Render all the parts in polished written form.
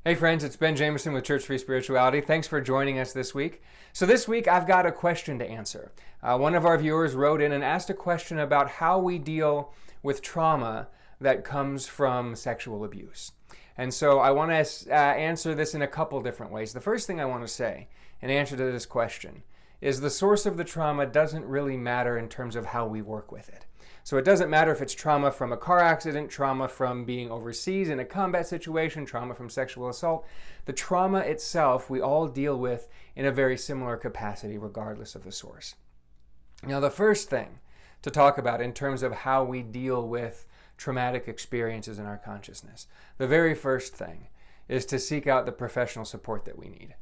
Hey friends, it's Ben Jameson with Church Free Spirituality. Thanks for joining us this week. So this week I've got a question to answer. One of our viewers wrote in and asked a question about how we deal with trauma that comes from sexual abuse. And so I want to answer this in a couple different ways. The first thing I want to say in answer to this question is the source of the trauma doesn't really matter in terms of how we work with it. So it doesn't matter if it's trauma from a car accident, trauma from being overseas in a combat situation, trauma from sexual assault. The trauma itself we all deal with in a very similar capacity regardless of the source. Now the first thing to talk about in terms of how we deal with traumatic experiences in our consciousness, the very first thing is to seek out the professional support that we need.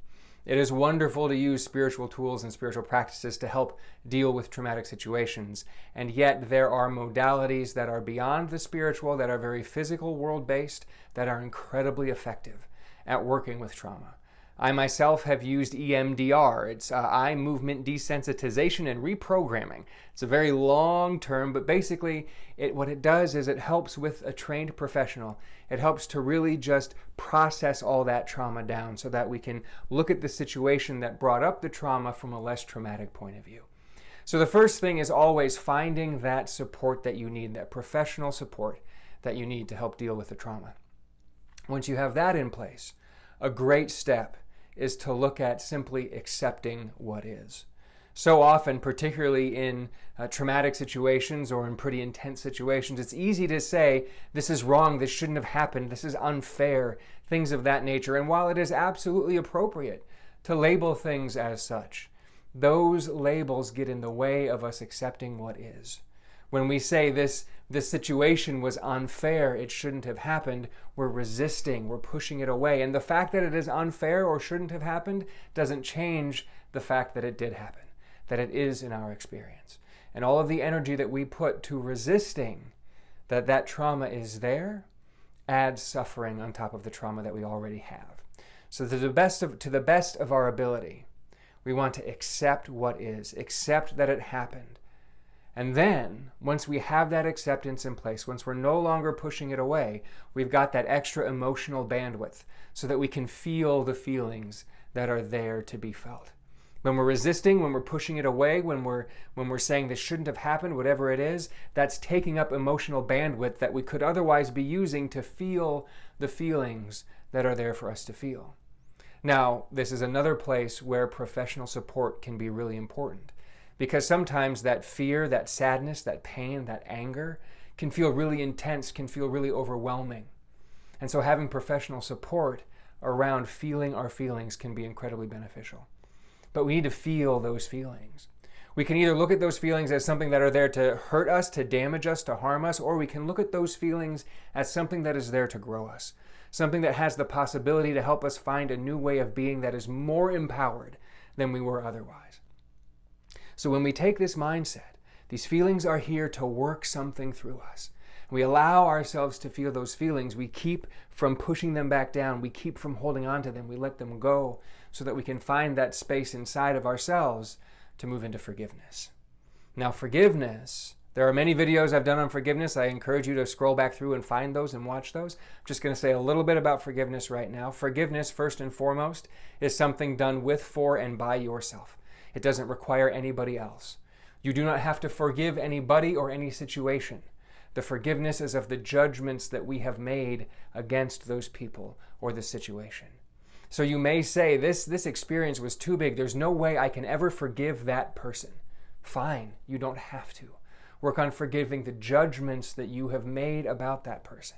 It is wonderful to use spiritual tools and spiritual practices to help deal with traumatic situations, and yet there are modalities that are beyond the spiritual, that are very physical world-based, that are incredibly effective at working with trauma. I myself have used EMDR. It's eye movement desensitization and reprogramming. It's a very long term, but basically what it does is it helps with a trained professional. It helps to really just process all that trauma down so that we can look at the situation that brought up the trauma from a less traumatic point of view. So the first thing is always finding that support that you need, that professional support that you need to help deal with the trauma. Once you have that in place, a great step is to look at simply accepting what is. So often, particularly in traumatic situations or in pretty intense situations, it's easy to say, this is wrong, this shouldn't have happened, this is unfair, things of that nature. And while it is absolutely appropriate to label things as such, those labels get in the way of us accepting what is. When we say this situation was unfair, it shouldn't have happened, we're resisting, we're pushing it away. And the fact that it is unfair or shouldn't have happened doesn't change the fact that it did happen, that it is in our experience. And all of the energy that we put to resisting that trauma is there adds suffering on top of the trauma that we already have. So to the best of our ability, we want to accept what is, accept that it happened. And then, once we have that acceptance in place, once we're no longer pushing it away, we've got that extra emotional bandwidth so that we can feel the feelings that are there to be felt. When we're resisting, when we're pushing it away, when we're saying this shouldn't have happened, whatever it is, that's taking up emotional bandwidth that we could otherwise be using to feel the feelings that are there for us to feel. Now, this is another place where professional support can be really important. Because sometimes that fear, that sadness, that pain, that anger can feel really intense, can feel really overwhelming. And so having professional support around feeling our feelings can be incredibly beneficial. But we need to feel those feelings. We can either look at those feelings as something that are there to hurt us, to damage us, to harm us, or we can look at those feelings as something that is there to grow us. Something that has the possibility to help us find a new way of being that is more empowered than we were otherwise. So when we take this mindset, these feelings are here to work something through us. We allow ourselves to feel those feelings. We keep from pushing them back down. We keep from holding on to them. We let them go so that we can find that space inside of ourselves to move into forgiveness. Now, forgiveness, there are many videos I've done on forgiveness. I encourage you to scroll back through and find those and watch those. I'm just going to say a little bit about forgiveness right now. Forgiveness, first and foremost, is something done with, for, and by yourself. It doesn't require anybody else. You do not have to forgive anybody or any situation. The forgiveness is of the judgments that we have made against those people or the situation. So you may say, this experience was too big. There's no way I can ever forgive that person. Fine, you don't have to. Work on forgiving the judgments that you have made about that person.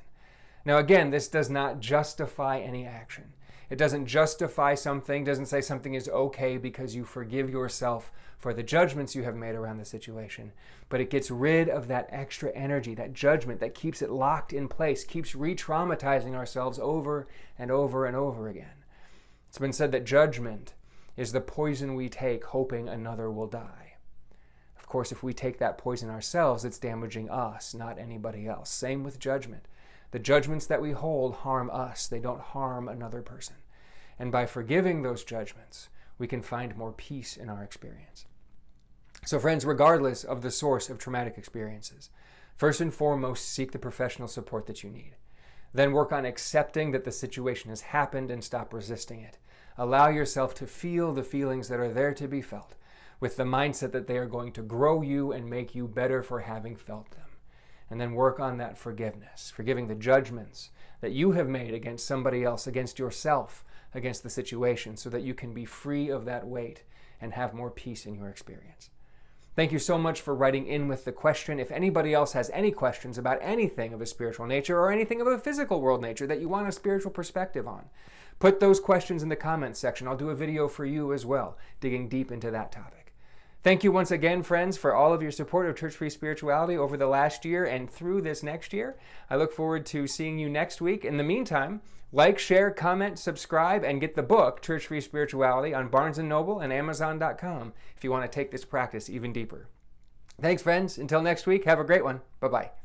Now again, this does not justify any action. It doesn't justify something, doesn't say something is okay because you forgive yourself for the judgments you have made around the situation. But it gets rid of that extra energy, that judgment that keeps it locked in place, keeps re-traumatizing ourselves over and over and over again. It's been said that judgment is the poison we take hoping another will die. Of course, if we take that poison ourselves, it's damaging us, not anybody else. Same with judgment. The judgments that we hold harm us. They don't harm another person. And by forgiving those judgments, we can find more peace in our experience. So friends, regardless of the source of traumatic experiences, first and foremost, seek the professional support that you need. Then work on accepting that the situation has happened and stop resisting it. Allow yourself to feel the feelings that are there to be felt, with the mindset that they are going to grow you and make you better for having felt them. And then work on that forgiveness, forgiving the judgments that you have made against somebody else, against yourself, against the situation, so that you can be free of that weight and have more peace in your experience. Thank you so much for writing in with the question. If anybody else has any questions about anything of a spiritual nature or anything of a physical world nature that you want a spiritual perspective on, put those questions in the comments section. I'll do a video for you as well, digging deep into that topic. Thank you once again, friends, for all of your support of Church Free Spirituality over the last year and through this next year. I look forward to seeing you next week. In the meantime, like, share, comment, subscribe, and get the book, Church Free Spirituality, on Barnes & Noble and Amazon.com if you want to take this practice even deeper. Thanks, friends. Until next week, have a great one. Bye-bye.